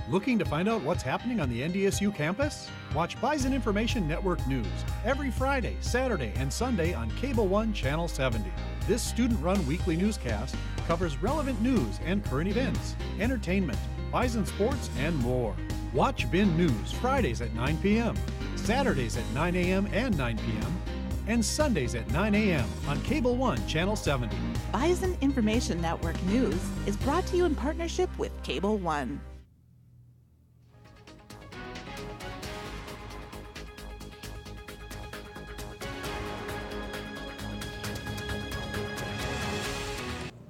Looking to find out what's happening on the NDSU campus? Watch Bison Information Network News every Friday, Saturday, and Sunday on Cable 1 Channel 70. This student-run weekly newscast covers relevant news and current events, entertainment, Bison sports, and more. Watch BIN News Fridays at 9 p.m., Saturdays at 9 a.m. and 9 p.m., and Sundays at 9 a.m. on Cable 1 Channel 70. Bison Information Network News is brought to you in partnership with Cable 1.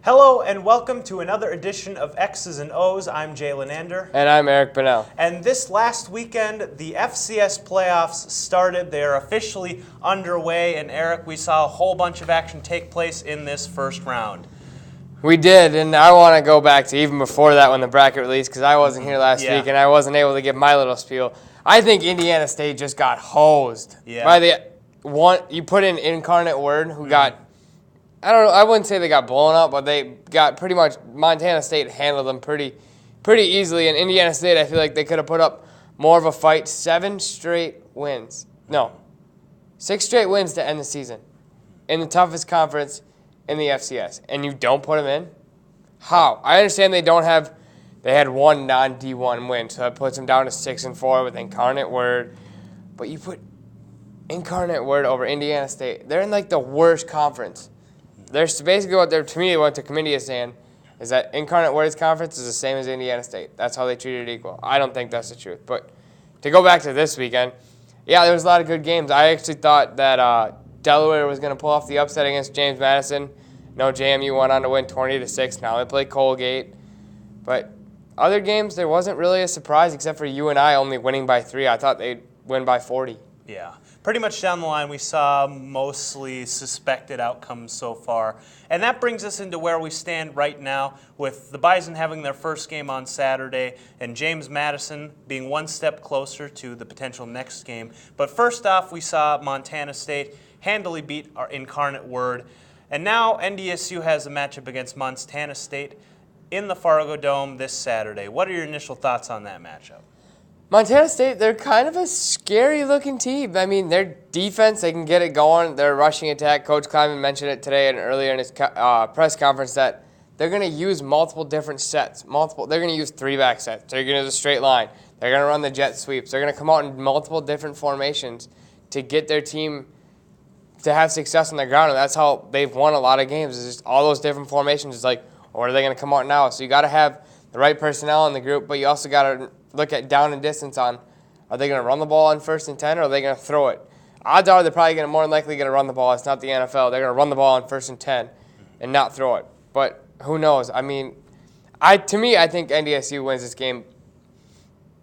Hello and welcome to another edition of X's and O's. I'm Jay Lennander. And I'm Eric Bunnell. And this last weekend, the FCS Playoffs started. They are officially underway. And Eric, we saw a whole bunch of action take place in this first round. We did, and I want to go back to even before that when the bracket released, because I wasn't here last week and I wasn't able to give my little spiel. I think Indiana State just got hosed by the one. You put in Incarnate Word, who got. I don't know. I wouldn't say they got blown up, but they got pretty much. Montana State handled them pretty easily. And Indiana State, I feel like they could have put up more of a fight. 6 straight wins to end the season in the toughest conference in the FCS, and you don't put them in. How? I understand they don't have. They had one non-D1 win, so that puts them down to 6-4 with Incarnate Word. But you put Incarnate Word over Indiana State. They're in like the worst conference. There's basically what the committee is saying is that Incarnate Word's conference is the same as Indiana State. That's how they treat it equal. I don't think that's the truth. But to go back to this weekend, there was a lot of good games. I actually thought that Delaware was going to pull off the upset against James Madison. No, JMU went on to win 20-6. Now they play Colgate. But other games, there wasn't really a surprise except for UNI only winning by 3. I thought they'd win by 40. Yeah. Pretty much down the line, we saw mostly suspected outcomes so far. And that brings us into where we stand right now with the Bison having their first game on Saturday and James Madison being one step closer to the potential next game. But first off, we saw Montana State handily beat our Incarnate Word. And now NDSU has a matchup against Montana State in the Fargo Dome this Saturday. What are your initial thoughts on that matchup? Montana State, they're kind of a scary-looking team. I mean, their defense, they can get it going. Their rushing attack, Coach Kleiman mentioned it today and earlier in his press conference that they're going to use multiple different sets. They're going to use 3-back sets. They're going to use a straight line. They're going to run the jet sweeps. They're going to come out in multiple different formations to get their team to have success on the ground. And that's how they've won a lot of games. It's just all those different formations. It's like, what are they going to come out now? So you got to have the right personnel in the group, but you also got to look at down and distance on, are they going to run the ball on 1st and 10 or are they going to throw it? Odds are they're probably going to more than likely going to run the ball. It's not the NFL. They're going to run the ball on 1st and 10 and not throw it. But who knows? I mean, I think NDSU wins this game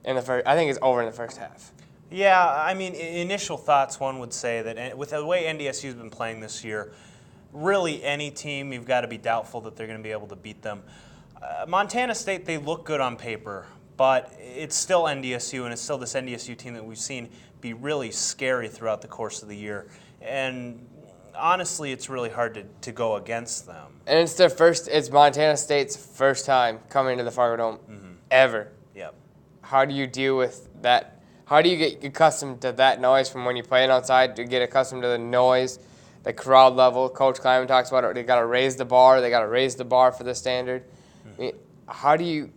in the first. I think it's over in the first half. Yeah, I mean, initial thoughts, one would say that with the way NDSU's been playing this year, really any team, you've got to be doubtful that they're going to be able to beat them. Montana State, they look good on paper, but it's still NDSU, and it's still this NDSU team that we've seen be really scary throughout the course of the year. And honestly, it's really hard to go against them. And it's Montana State's first time coming to the Fargo Dome ever. Yep. How do you deal with that? How do you get accustomed to that noise from when you're playing outside, to get accustomed to the noise, the crowd level? Coach Kleiman talks about it. They got to raise the bar. They got to raise the bar for the standard. I mean, how do you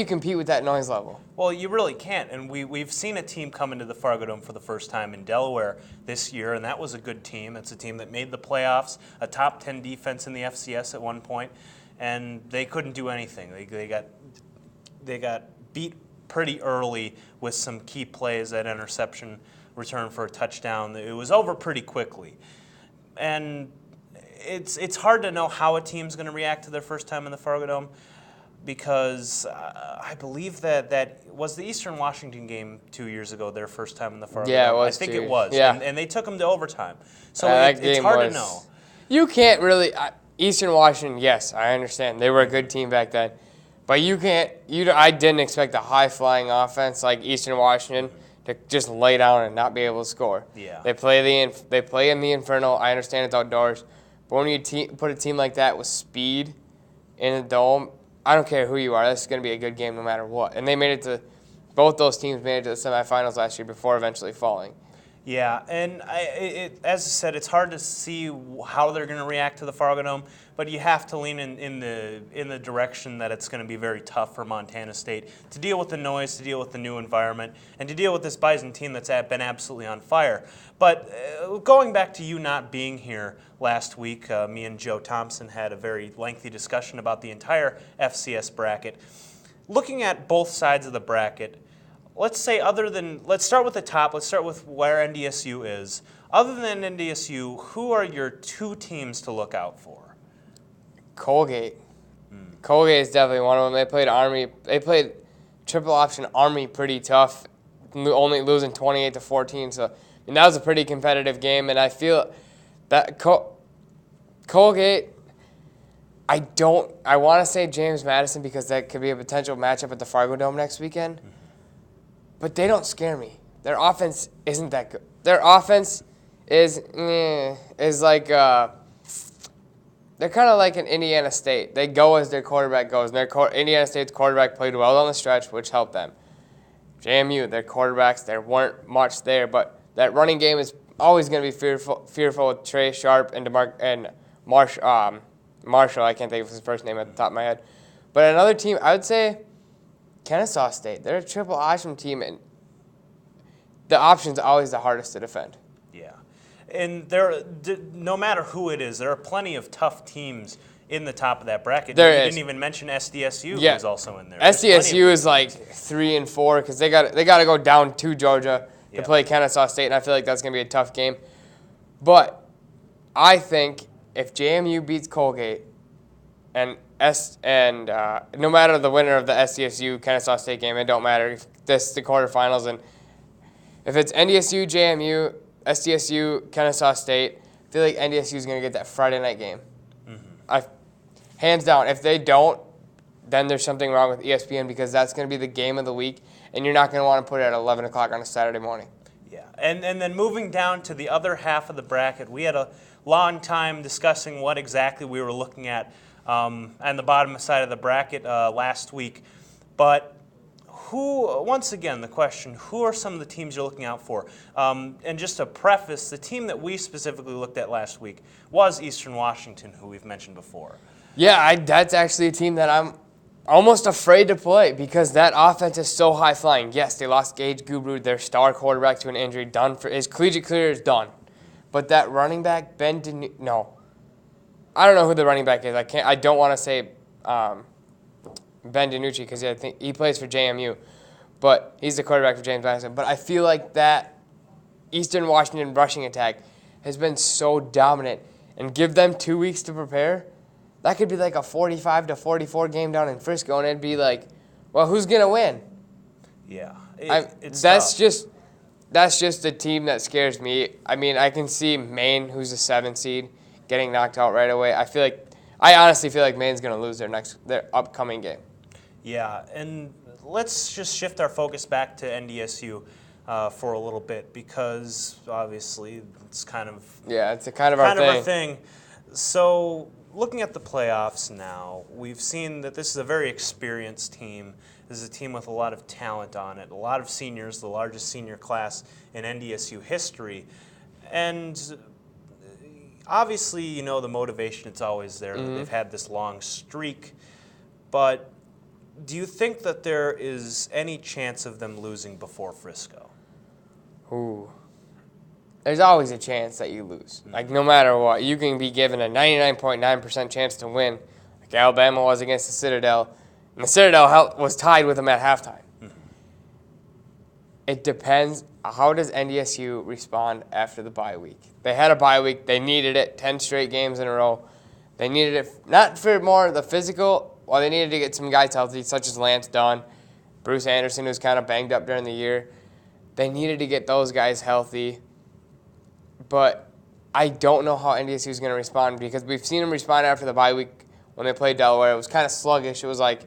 compete with that noise level? Well, you really can't, and we've seen a team come into the Fargo Dome for the first time in Delaware this year, and that was a good team. It's a team that made the playoffs, a top 10 defense in the FCS at one point, and they couldn't do anything. They got beat pretty early with some key plays, that interception return for a touchdown. It was over pretty quickly, and it's hard to know how a team's going to react to their first time in the Fargo Dome, because I believe that was the Eastern Washington game 2 years ago, their first time in the Fargo Dome. Yeah, it was. I think it was. Yeah. And they took them to overtime. So it's hard to know. You can't really Eastern Washington, yes, I understand. They were a good team back then. But I didn't expect a high-flying offense like Eastern Washington to just lay down and not be able to score. Yeah. They play in the Inferno. I understand it's outdoors. But when you put a team like that with speed in a dome, I don't care who you are. This is going to be a good game no matter what. And they made it to – both those teams made it to the semifinals last year before eventually falling. Yeah, and as I said, it's hard to see how they're going to react to the Fargo Dome, but you have to lean in the direction that it's going to be very tough for Montana State to deal with the noise, to deal with the new environment, and to deal with this Bison team that's been absolutely on fire. But going back to you not being here last week, me and Joe Thompson had a very lengthy discussion about the entire FCS bracket. Looking at both sides of the bracket, let's say let's start with the top. Let's start with where NDSU is. Other than NDSU, who are your two teams to look out for? Colgate. Colgate is definitely one of them. They played Army. They played triple option Army pretty tough, only losing 28-14. So that was a pretty competitive game, and I feel that Colgate. I want to say James Madison because that could be a potential matchup at the Fargo Dome next weekend. But they don't scare me. Their offense isn't that good. Their offense is like they're kind of like an Indiana State. They go as their quarterback goes. And Indiana State's quarterback played well on the stretch, which helped them. JMU, their quarterbacks, there weren't much there, but that running game is always going to be fearful with Trey Sharp and Marshall. I can't think of his first name at the top of my head. But another team, I would say Kennesaw State. They're a triple option team, and the option's always the hardest to defend. Yeah. And no matter who it is, there are plenty of tough teams in the top of that bracket. You didn't even mention SDSU, who's also in there. SDSU is like 3 and 4 because they got to go down to Georgia to play Kennesaw State, and I feel like that's going to be a tough game. But I think if JMU beats Colgate and no matter the winner of the SDSU Kennesaw State game, it don't matter. If this is the quarterfinals, and if it's NDSU, JMU, SDSU, Kennesaw State, I feel like NDSU is going to get that Friday night game. Hands down. If they don't, then there's something wrong with ESPN because that's going to be the game of the week, and you're not going to want to put it at 11 o'clock on a Saturday morning. Yeah, and then moving down to the other half of the bracket, we had a long time discussing what exactly we were looking at on the bottom side of the bracket last week. But once again, the question, who are some of the teams you're looking out for? And just to preface, the team that we specifically looked at last week was Eastern Washington, who we've mentioned before. Yeah, that's actually a team that I'm almost afraid to play because that offense is so high-flying. Yes, they lost Gage Gubru, their star quarterback, to an injury. His collegiate career is done. But that running back, I don't know who the running back is. I don't want to say Ben DiNucci because I think he plays for JMU, but he's the quarterback for James Madison. But I feel like that Eastern Washington rushing attack has been so dominant, and give them 2 weeks to prepare. That could be like a 45-44 game down in Frisco, and it'd be like, well, who's gonna win? Yeah, that's just the team that scares me. I mean, I can see Maine, who's a 7 seed, getting knocked out right away. I honestly feel like Maine's gonna lose their upcoming game. Yeah, and let's just shift our focus back to NDSU for a little bit because obviously it's kind of our thing. So looking at the playoffs now, we've seen that this is a very experienced team. This is a team with a lot of talent on it, a lot of seniors, the largest senior class in NDSU history. And obviously, the motivation, it's always there. Mm-hmm. They've had this long streak. But do you think that there is any chance of them losing before Frisco? Ooh. There's always a chance that you lose. Like, no matter what, you can be given a 99.9% chance to win, like Alabama was against the Citadel, and the Citadel was tied with them at halftime. Mm-hmm. It depends. How does NDSU respond after the bye week? They had a bye week. They needed it, 10 straight games in a row. They needed it not for more the physical, well, they needed to get some guys healthy, such as Lance Dunn, Bruce Anderson, who's kind of banged up during the year. They needed to get those guys healthy. But I don't know how NDSU is going to respond because we've seen them respond after the bye week when they played Delaware. It was kind of sluggish. It was like,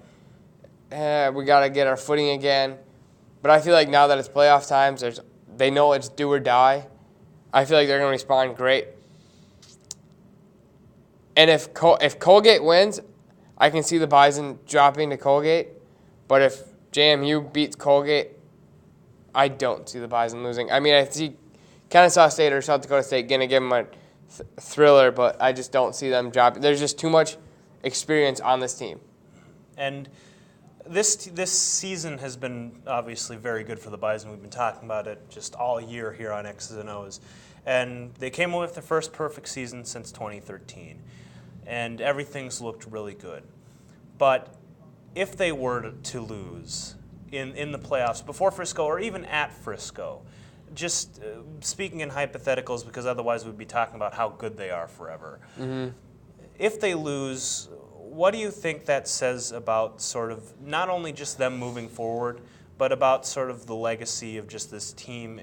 we got to get our footing again. But I feel like now that it's playoff times, they know it's do or die. I feel like they're going to respond great. And if Colgate wins, I can see the Bison dropping to Colgate, but if JMU beats Colgate, I don't see the Bison losing. I mean, I see Kennesaw State or South Dakota State going to give them a thriller, but I just don't see them dropping. There's just too much experience on this team. And this season has been obviously very good for the Bison. We've been talking about it just all year here on X's and O's. And they came away with their first perfect season since 2013. And everything's looked really good. But if they were to lose in the playoffs before Frisco or even at Frisco, just speaking in hypotheticals, because otherwise we'd be talking about how good they are forever. Mm-hmm. If they lose, what do you think that says about sort of not only just them moving forward, but about sort of the legacy of just this team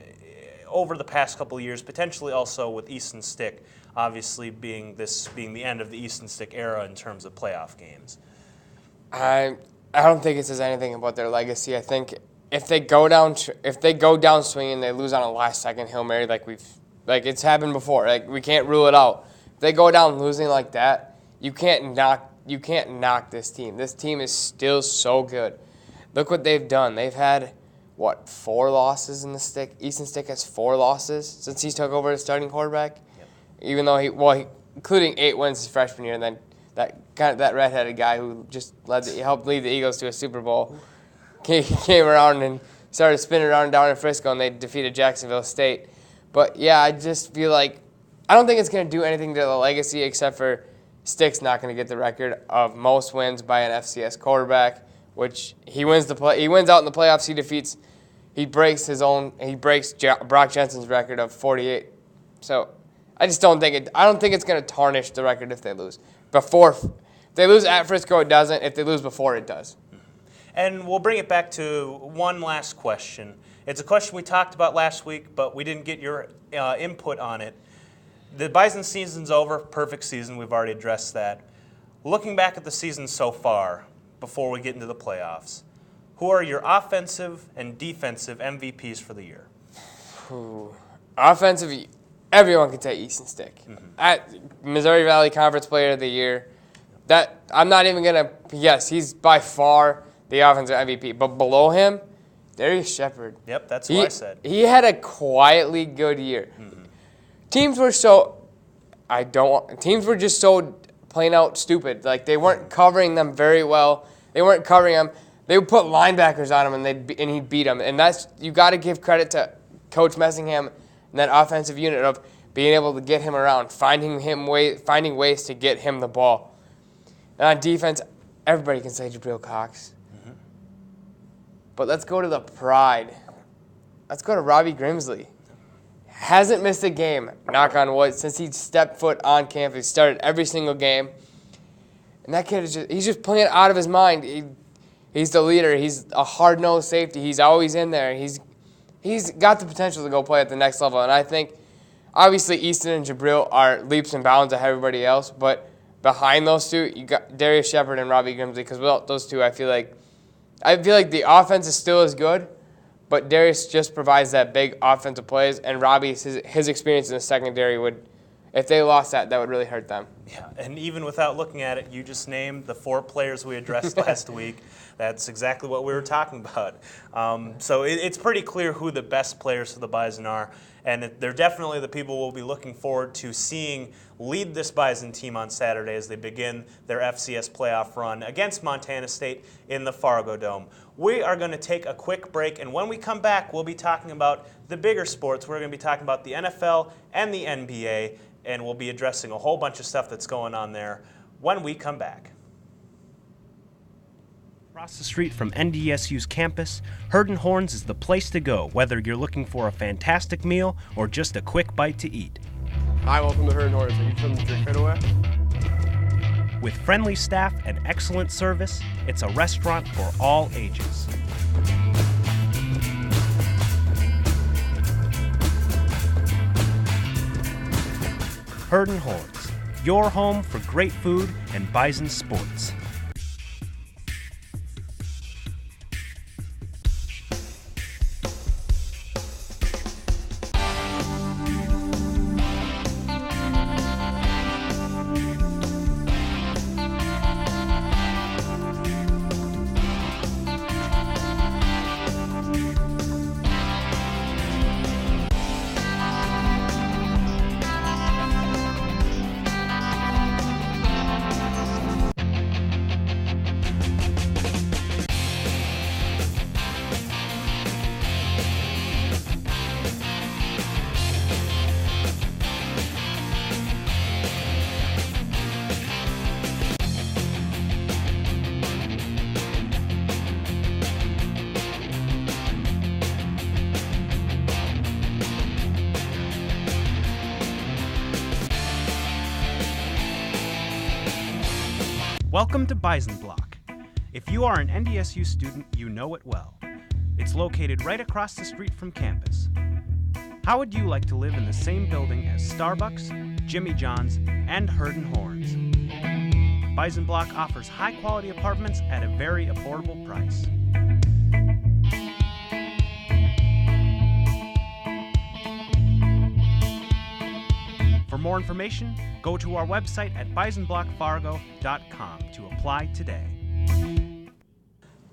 over the past couple of years, potentially also with Easton Stick, obviously being the end of the Easton Stick era in terms of playoff games? I don't think it says anything about their legacy. I think if they go down swinging, they lose on a last-second Hail Mary like it's happened before. Like, we can't rule it out. If they go down losing like that, you can't knock this team. This team is still so good. Look what they've done. They've had 4 losses in the Stick. Easton Stick has 4 losses since he took over as starting quarterback. Yep. Even though including 8 wins his freshman year, and then that redheaded guy who just helped lead the Eagles to a Super Bowl. Came around and started spinning around down in Frisco, and they defeated Jacksonville State. But, yeah, I just feel like I don't think it's going to do anything to the legacy except for Stick's not going to get the record of most wins by an FCS quarterback, which he wins out in the playoffs. He breaks Brock Jensen's record of 48. So I don't think it's going to tarnish the record if they lose. If they lose at Frisco, it doesn't. If they lose before, it does. And we'll bring it back to one last question. It's a question we talked about last week, but we didn't get your input on it. The Bison season's over, perfect season, we've already addressed that. Looking back at the season so far, before we get into the playoffs, who are your offensive and defensive MVPs for the year? Offensive, everyone can take Easton Stick. Mm-hmm. At Missouri Valley Conference Player of the Year, I'm not even going to – yes, he's by far the offensive MVP. But below him, Darius Shepard. Yep, that's what I said. He had a quietly good year. Mm-hmm. Teams were just so plain out stupid. Like, they weren't covering them very well. They weren't covering them. They would put linebackers on him, and he'd beat them. And you got to give credit to Coach Messingham and that offensive unit of being able to get him around, finding ways to get him the ball. And on defense, everybody can say Jabril Cox. Mm-hmm. But let's go to the pride. Let's go to Robbie Grimsley. Hasn't missed a game, knock on wood, since he stepped foot on campus. He started every single game. And that kid he's just playing out of his mind. He's the leader. He's a hard-nosed safety. He's always in there. He's got the potential to go play at the next level. And I think, obviously, Easton and Jabril are leaps and bounds ahead of everybody else. But behind those two, you got Darius Shepard and Robbie Grimsley. Because without those two, I feel like the offense is still as good, but Darius just provides that big offensive plays. And Robbie, his experience in the secondary would, if they lost that would really hurt them. Yeah, and even without looking at it, you just named the 4 players we addressed last week. That's exactly what we were talking about. So it's pretty clear who the best players for the Bison are, and they're definitely the people we'll be looking forward to seeing lead this Bison team on Saturday as they begin their FCS playoff run against Montana State in the Fargo Dome. We are going to take a quick break, and when we come back, we'll be talking about the bigger sports. We're going to be talking about the NFL and the NBA, and we'll be addressing a whole bunch of stuff that's going on there when we come back. Across the street from NDSU's campus, Herd and Horns is the place to go, whether you're looking for a fantastic meal or just a quick bite to eat. Hi, welcome to Herd and Horns. Are you from the Drink Right Away? With friendly staff and excellent service, it's a restaurant for all ages. Herd and Horns, your home for great food and Bison sports. Welcome to Bison Block. If you are an NDSU student, you know it well. It's located right across the street from campus. How would you like to live in the same building as Starbucks, Jimmy John's, and Herd and Horns? Bison Block offers high-quality apartments at a very affordable price. For more information, go to our website at bisonblockfargo.com to apply today.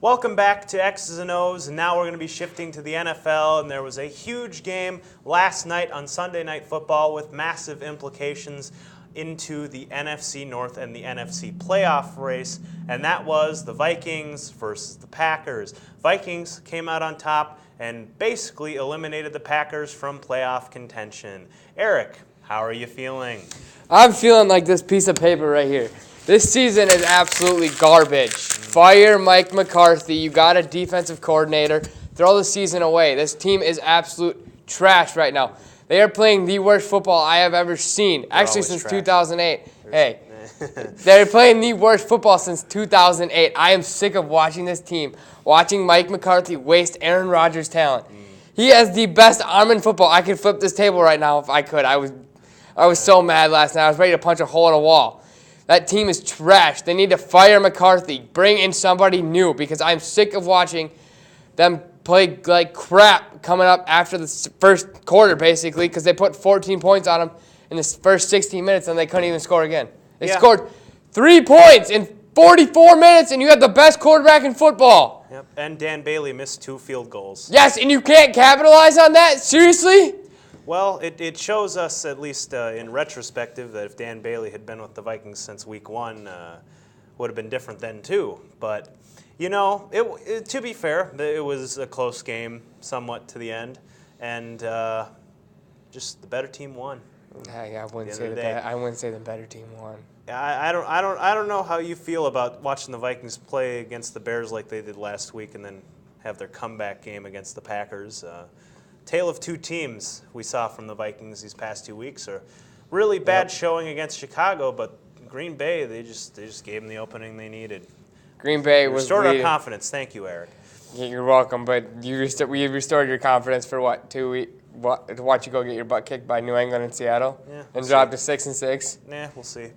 Welcome back to X's and O's, and now we're going to be shifting to the NFL, and there was a huge game last night on Sunday Night Football with massive implications into the NFC North and the NFC playoff race, and that was the Vikings versus the Packers. Vikings came out on top and basically eliminated the Packers from playoff contention. Eric, how are you feeling? I'm feeling like this piece of paper right here. This season is absolutely garbage. Fire Mike McCarthy. You got a defensive coordinator. Throw the season away. This team is absolute trash right now. They are playing the worst football I have ever seen. Actually, since trash. 2008. Hey, they're playing the worst football since 2008. I am sick of watching this team, watching Mike McCarthy waste Aaron Rodgers' talent. He has the best arm in football. I could flip this table right now if I could. I was so mad last night. I was ready to punch a hole in a wall. That team is trash. They need to fire McCarthy. Bring in somebody new because I'm sick of watching them play like crap coming up after the first quarter, basically, because they put 14 points on them in the first 16 minutes and they couldn't even score again. They scored 3 points in 44 minutes, and you had the best quarterback in football. Yep. And Dan Bailey missed 2 field goals. Yes, and you can't capitalize on that? Seriously? Well, it shows us, at least in retrospective, that if Dan Bailey had been with the Vikings since week 1, would have been different then too. But, you know, to be fair, it was a close game somewhat to the end, and just the better team won. I wouldn't say the better team won. I don't know how you feel about watching the Vikings play against the Bears like they did last week and then have their comeback game against the Packers. Tale of two teams we saw from the Vikings these past 2 weeks. A really bad showing against Chicago, but Green Bay, they just gave them the opening they needed. Green Bay was restored our confidence. Thank you, Eric. Yeah, you're welcome, but we restored your confidence for what, 2 weeks? To watch you go get your butt kicked by New England and Seattle, and drop to 6-6. Yeah, we'll see.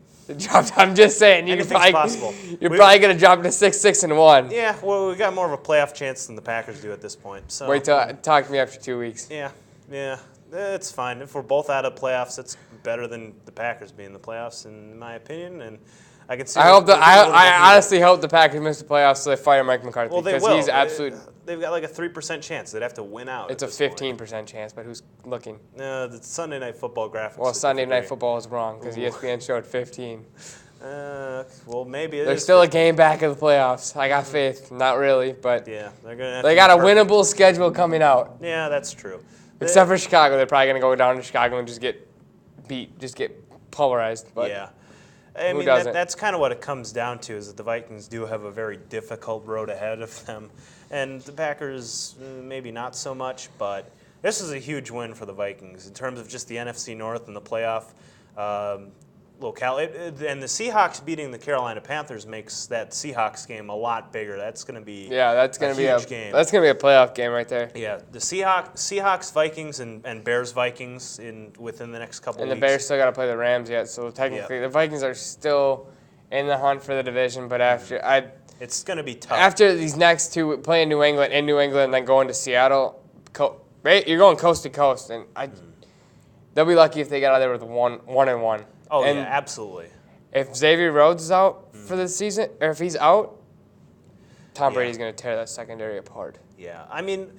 I'm just saying, anything's possible. You're probably going to drop to 6-1. Yeah, well, we got more of a playoff chance than the Packers do at this point. So wait till talk to me after 2 weeks. Yeah, it's fine. If we're both out of playoffs, it's better than the Packers being in the playoffs, in my opinion. And I can see. I honestly hope the Packers miss the playoffs so they fire Mike McCarthy. Well, they will. He's absolute. They've got like a 3% chance. They'd have to win out. It's a 15% chance, but who's looking? No, the Sunday Night Football graphics. Well, Sunday Night Football is wrong because ESPN showed 15. Well, maybe they're still 15. A game back of the playoffs. I got faith. Not really, but yeah, they got a winnable schedule coming out. Yeah, that's true. Except for Chicago, they're probably gonna go down to Chicago and just get beat, just get pulverized. But yeah. I mean, that's kind of what it comes down to, is that the Vikings do have a very difficult road ahead of them. And the Packers, maybe not so much, but this is a huge win for the Vikings in terms of just the NFC North and the playoff locale. And the Seahawks beating the Carolina Panthers makes that Seahawks game a lot bigger. That's going to be a huge game. That's going to be a playoff game right there. Yeah, the Seahawks, Vikings, and Bears, Vikings within the next couple of weeks. And the Bears still got to play the Rams yet, so technically the Vikings are still in the hunt for the division. But it's going to be tough. After these next two, playing New England, and then going to Seattle, you're going coast to coast, and they'll be lucky if they get out of there with 1-1. Oh, yeah, absolutely. If Xavier Rhodes is out for the season, or if he's out, Tom Brady's going to tear that secondary apart. Yeah, I mean,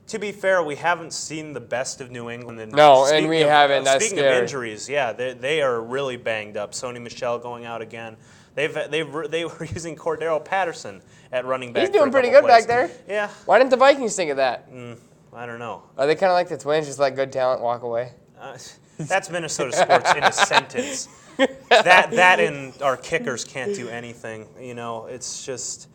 to be fair, we haven't seen the best of New England. And we haven't. That's speaking of injuries, yeah, they are really banged up. Sony Michel going out again. They were using Cordero Patterson at running back. He's doing pretty good back there. Yeah. Why didn't the Vikings think of that? I don't know. Are they kind of like the Twins, just let good talent walk away? That's Minnesota sports in a sentence. That and our kickers can't do anything. You know, that's just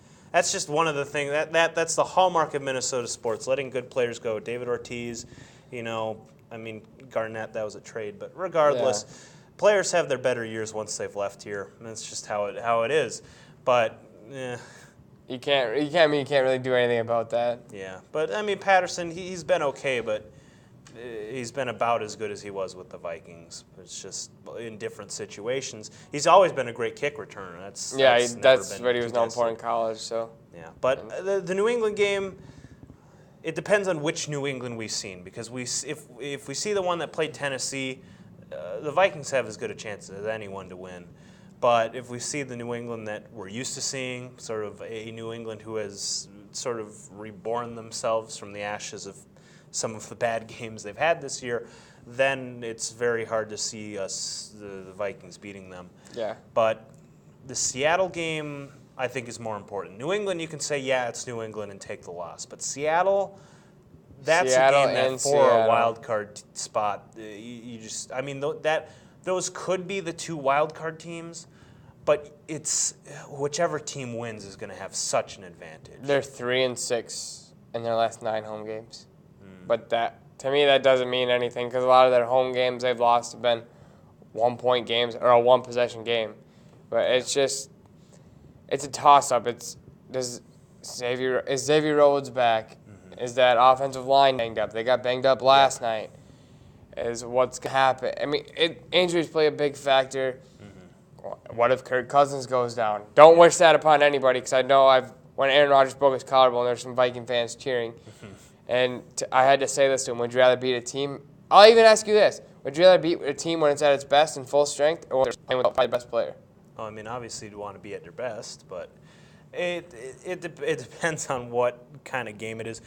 one of the things that's the hallmark of Minnesota sports, letting good players go. David Ortiz, Garnett, that was a trade, but regardless, players have their better years once they've left here. And that's just how it is. But you can't really do anything about that. Yeah, but I mean Patterson, he's been okay, but he's been about as good as he was with the Vikings. It's just in different situations. He's always been a great kick returner. That's what he was known for in college. So yeah, but the New England game, it depends on which New England we've seen, because if we see the one that played Tennessee, the Vikings have as good a chance as anyone to win. But if we see the New England that we're used to seeing, sort of a New England who has sort of reborn themselves from the ashes of some of the bad games they've had this year, then it's very hard to see the Vikings beating them. Yeah. But the Seattle game, I think, is more important. New England, you can say, yeah, it's New England and take the loss. But Seattle, that's a game that for a wild card spot, those could be the two wild card teams, but it's whichever team wins is going to have such an advantage. They're 3-6 in their last 9 home games. But to me, that doesn't mean anything, because a lot of their home games they've lost have been 1-point games or a 1-possession game. But it's a toss-up. Is Xavier Rhodes back? Mm-hmm. Is that offensive line banged up? They got banged up last night. Is what's going to happen? I mean, injuries play a big factor. Mm-hmm. What if Kirk Cousins goes down? Don't wish that upon anybody, because I know when Aaron Rodgers broke his collarbone, there's some Viking fans cheering. Mm-hmm. And I had to say this to him: would you rather beat a team? I'll even ask you this: would you rather beat a team when it's at its best and full strength, or playing with the best player? Well, I mean, obviously you want to be at their best, but it depends on what kind of game it is.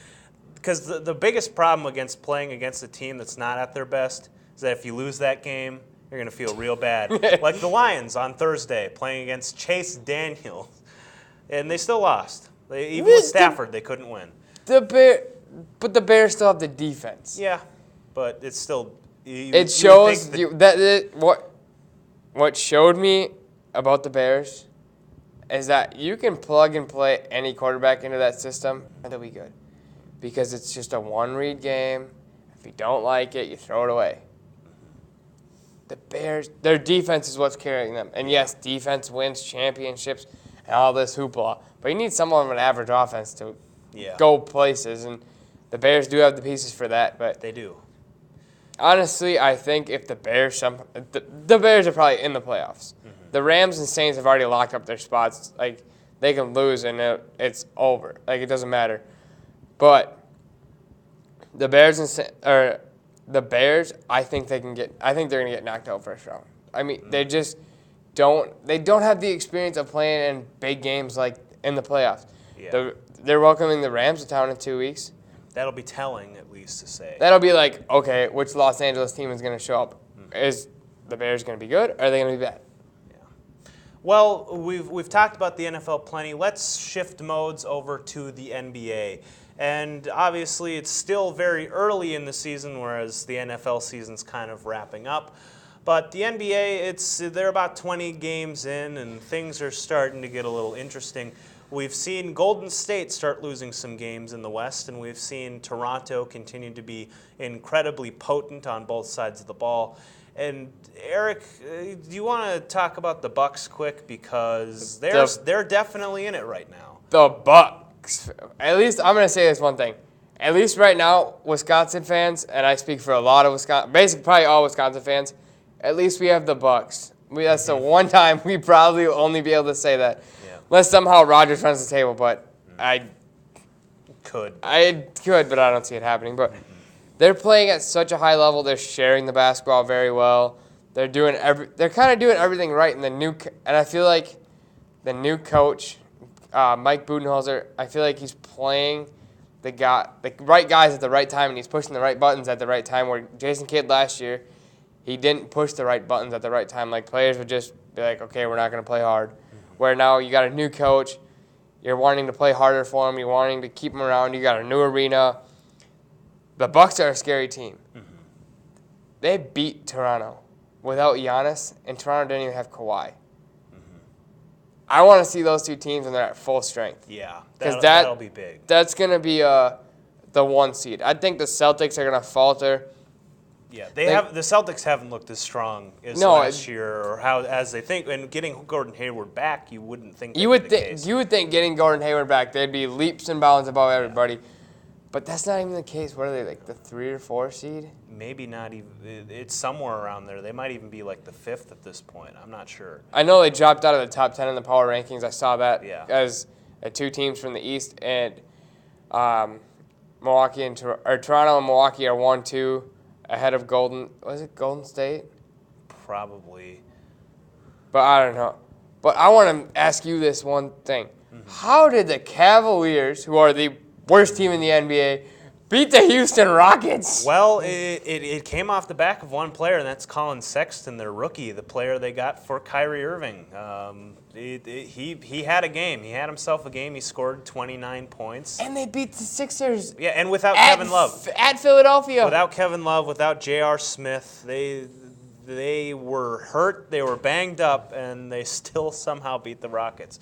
Because the biggest problem against playing against a team that's not at their best is that if you lose that game, you're going to feel real bad. Like the Lions on Thursday playing against Chase Daniels, and they still lost. Even with Stafford, they couldn't win. But the Bears still have the defense. Yeah, but it's still. It shows you what showed me about the Bears is that you can plug and play any quarterback into that system and they'll be good, because it's just a one-read game. If you don't like it, you throw it away. The Bears, their defense is what's carrying them. And yes, defense wins championships and all this hoopla, but you need somewhat of an average offense to go places, and the Bears do have the pieces for that. But they do. Honestly, I think if the Bears the Bears are probably in the playoffs. Mm-hmm. The Rams and Saints have already locked up their spots. Like, they can lose and it's over. Like, it doesn't matter. But the Bears I think they're going to get knocked out first round. I mean, they just don't have the experience of playing in big games like in the playoffs. Yeah. They're welcoming the Rams to town in 2 weeks. That'll be telling, at least, to say. That'll be like, okay, which Los Angeles team is going to show up? Mm-hmm. Is the Bears going to be good, or are they going to be bad? Yeah. Well, we've talked about the NFL plenty. Let's shift modes over to the NBA. And obviously, it's still very early in the season, whereas the NFL season's kind of wrapping up. But the NBA, they're about 20 games in, and things are starting to get a little interesting. We've seen Golden State start losing some games in the West, and we've seen Toronto continue to be incredibly potent on both sides of the ball. And Eric, do you want to talk about the Bucks quick, because they're definitely in it right now? The Bucks. At least I'm going to say this one thing. At least right now, Wisconsin fans, and I speak for a lot of basically probably all Wisconsin fans, at least we have the Bucks. That's the one time we probably will only be able to say that. Unless somehow Rodgers runs the table, but I could, but I don't see it happening. But they're playing at such a high level. They're sharing the basketball very well. They're kind of doing everything right. And I feel like the new coach, Mike Budenholzer, I feel like he's playing the right guys at the right time, and he's pushing the right buttons at the right time. Where Jason Kidd last year, he didn't push the right buttons at the right time. Like, players would just be like, okay, we're not going to play hard. Where now you got a new coach, you're wanting to play harder for him, you're wanting to keep him around, you got a new arena. The Bucks are a scary team. Mm-hmm. They beat Toronto without Giannis, and Toronto didn't even have Kawhi. Mm-hmm. I want to see those two teams when they're at full strength. Yeah, that'll be big. That's going to be the one seed. I think the Celtics are going to falter. Yeah, the Celtics haven't looked as strong as last year, or as they think. And getting Gordon Hayward back, you wouldn't think you would think getting Gordon Hayward back, they'd be leaps and bounds above everybody. But that's not even the case. What are they, like the 3 or 4 seed? Maybe not even. It's somewhere around there. They might even be like the 5th at this point. I'm not sure. I know they dropped out of the top 10 in the power rankings. I saw that as 2 teams from the East, and Toronto and Milwaukee are 1-2 ahead of Golden State? Probably. But I don't know. But I want to ask you this one thing. Mm-hmm. How did the Cavaliers, who are the worst team in the NBA, beat the Houston Rockets? Well, it came off the back of one player, and that's Colin Sexton, their rookie, the player they got for Kyrie Irving. He had a game. He had himself a game. He scored 29 points. And they beat the Sixers. Yeah, and without Kevin Love. At Philadelphia. Without Kevin Love, without J.R. Smith, they were hurt, they were banged up, and they still somehow beat the Rockets.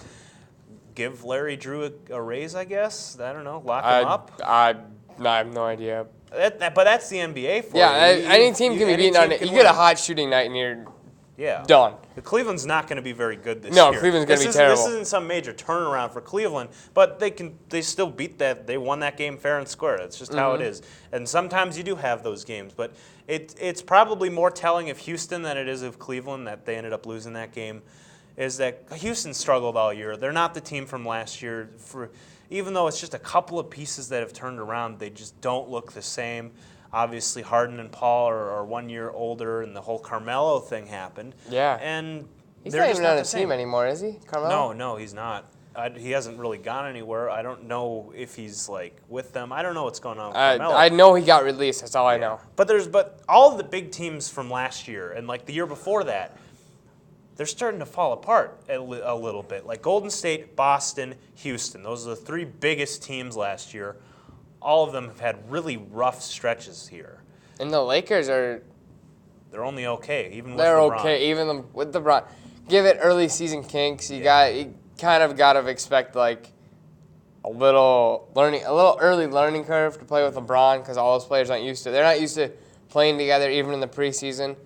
Give Larry Drew a raise, I guess. I don't know. Lock him up. I have no idea. But that's the NBA for you. Yeah, any team can be beaten on it. You get a hot shooting night and you're done. Cleveland's not going to be very good this year. No, Cleveland's going to be terrible. This isn't some major turnaround for Cleveland, but they still beat that. They won that game fair and square. That's just how it is. And sometimes you do have those games, but it's probably more telling of Houston than it is of Cleveland that they ended up losing that game. Is that Houston struggled all year. They're not the team from last year. Even though it's just a couple of pieces that have turned around, they just don't look the same. Obviously, Harden and Paul are 1 year older, and the whole Carmelo thing happened. Yeah. And he's not even on a team anymore, is he, Carmelo? No, he's not. He hasn't really gone anywhere. I don't know if he's with them. I don't know what's going on with Carmelo. I know he got released. That's all I know. But all of the big teams from last year and the year before that, they're starting to fall apart a little bit. Like Golden State, Boston, Houston. Those are the 3 biggest teams last year. All of them have had really rough stretches here. And the Lakers they're only okay, even with they're LeBron. Okay, even with LeBron. Give it early season kinks. You kind of got to expect a little early learning curve to play with LeBron because all those players aren't used to. They're not used to playing together even in the preseason.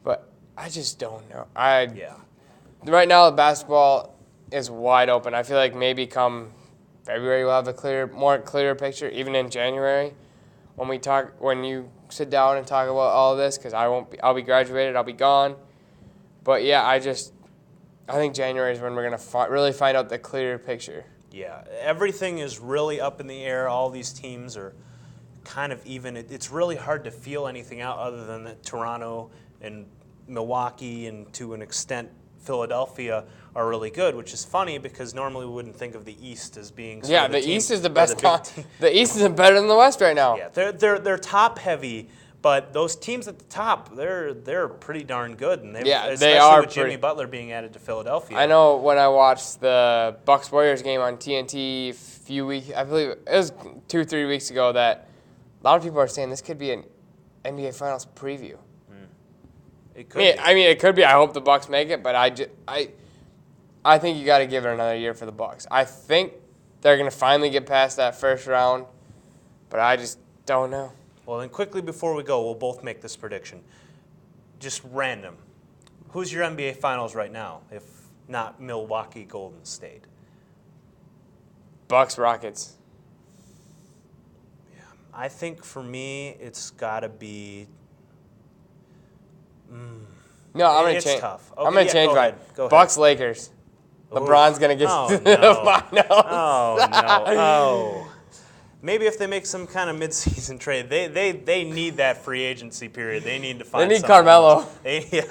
But I just don't know. Right now, the basketball is wide open. I feel like maybe come February we'll have a more clear picture. Even in January, when you sit down and talk about all of this, because I'll be graduated, I'll be gone. But yeah, I think January is when we're gonna really find out the clearer picture. Yeah, everything is really up in the air. All these teams are kind of even. It's really hard to feel anything out other than that Toronto and Milwaukee and to an extent Philadelphia are really good, which is funny because normally we wouldn't think of the East as being the East is the best. The East is better than the West right now. Yeah, they're top heavy, but those teams at the top they're pretty darn good, and they are with Jimmy Butler being added to Philadelphia. I know when I watched the Bucks Warriors game on TNT a few weeks, I believe it was 2 or 3 weeks ago, that a lot of people are saying this could be an NBA Finals preview. It could be. It could be. I hope the Bucks make it, but I think you got to give it another year for the Bucks. I think they're going to finally get past that first round, but I just don't know. Well, then quickly before we go, we'll both make this prediction. Just random. Who's your NBA Finals right now, if not Milwaukee Golden State? Bucks Rockets. Yeah. I think for me, it's got to be... No, I'm going to change. It's tough. Okay, I'm going to change mine. Bucks Lakers. LeBron's going to get to the finals. Oh, no. Oh. Maybe if they make some kind of midseason trade, they need that free agency period. They need to find. They need Carmelo. They need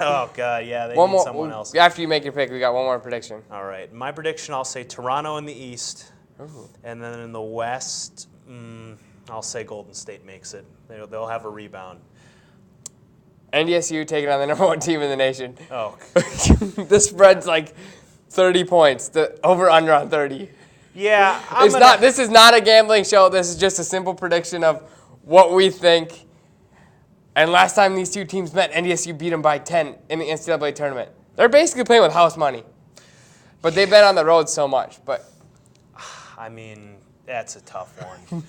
someone else. After you make your pick, we got one more prediction. All right, my prediction: I'll say Toronto in the East, and then in the West, I'll say Golden State makes it. They'll have a rebound. NDSU taking on the number 1 team in the nation. Oh, the spread's 30 points. The over/under on 30. Yeah, This is not a gambling show. This is just a simple prediction of what we think. And last time these 2 teams met, NDSU beat them by 10 in the NCAA tournament. They're basically playing with house money, but they've been on the road so much. But That's a tough one.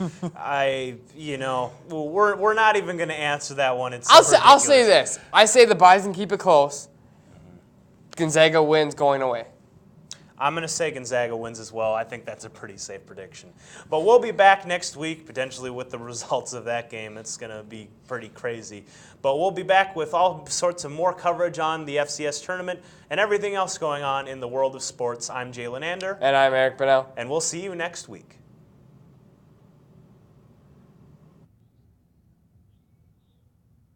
We're not even going to answer that one. I'll say this. I say the Bison keep it close. Gonzaga wins going away. I'm going to say Gonzaga wins as well. I think that's a pretty safe prediction. But we'll be back next week, potentially with the results of that game. It's going to be pretty crazy. But we'll be back with all sorts of more coverage on the FCS tournament and everything else going on in the world of sports. I'm Jay Lennander. And I'm Eric Bunnell. And we'll see you next week.